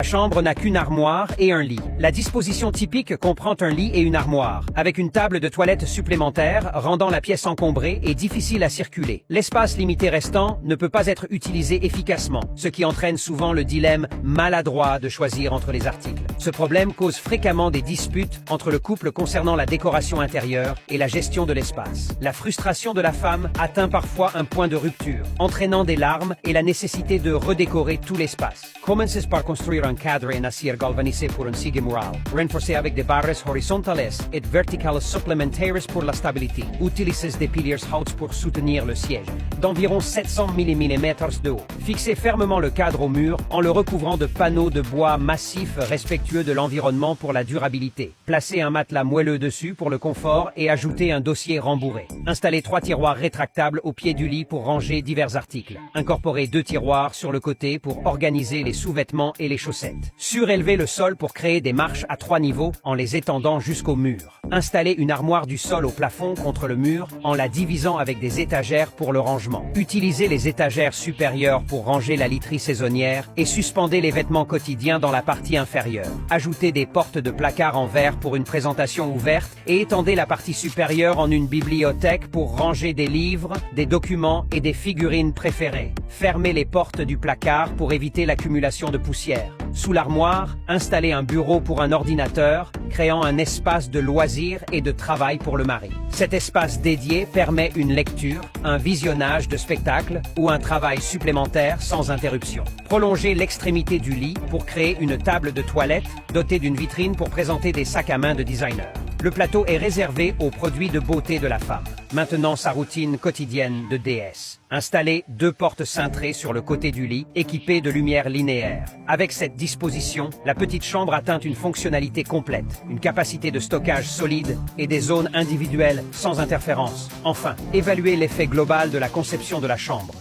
La chambre n'a qu'une armoire et un lit. La disposition typique comprend un lit et une armoire, avec une table de toilette supplémentaire, rendant la pièce encombrée et difficile à circuler. L'espace limité restant ne peut pas être utilisé efficacement, ce qui entraîne souvent le dilemme maladroit de choisir entre les articles. Ce problème cause fréquemment des disputes entre le couple concernant la décoration intérieure et la gestion de l'espace. La frustration de la femme atteint parfois un point de rupture, entraînant des larmes et la nécessité de redécorer tout l'espace. Commences par construire un cadre en acier galvanisé pour un sigue mural, renforcé avec des barres horizontales et verticales supplémentaires pour la stabilité. Utilises des piliers hauts pour soutenir le siège, d'environ 700 mm de haut. Fixez fermement le cadre au mur en le recouvrant de panneaux de bois massifs respectueux de l'environnement pour la durabilité. Placez un matelas moelleux dessus pour le confort et ajoutez un dossier rembourré. Installez 3 tiroirs rétractables au pied du lit pour ranger divers articles. Incorporez 2 tiroirs sur le côté pour organiser les sous-vêtements et les chaussettes. Surélevez le sol pour créer des marches à 3 niveaux en les étendant jusqu'au mur. Installez une armoire du sol au plafond contre le mur en la divisant avec des étagères pour le rangement. Utilisez les étagères supérieures pour ranger la literie saisonnière et suspendez les vêtements quotidiens dans la partie inférieure. Ajoutez des portes de placard en verre pour une présentation ouverte et étendez la partie supérieure en une bibliothèque pour ranger des livres, des documents et des figurines préférées. Fermez les portes du placard pour éviter l'accumulation de poussière. Sous l'armoire, installez un bureau pour un ordinateur, créant un espace de loisirs et de travail pour le mari. Cet espace dédié permet une lecture, un visionnage de spectacles ou un travail supplémentaire sans interruption. Prolongez l'extrémité du lit pour créer une table de toilette dotée d'une vitrine pour présenter des sacs à main de designer. Le plateau est réservé aux produits de beauté de la femme. Maintenant sa routine quotidienne de déesse. Installez 2 portes cintrées sur le côté du lit, équipées de lumière linéaire. Avec cette disposition, la petite chambre atteint une fonctionnalité complète, une capacité de stockage solide et des zones individuelles sans interférence. Enfin, évaluez l'effet global de la conception de la chambre.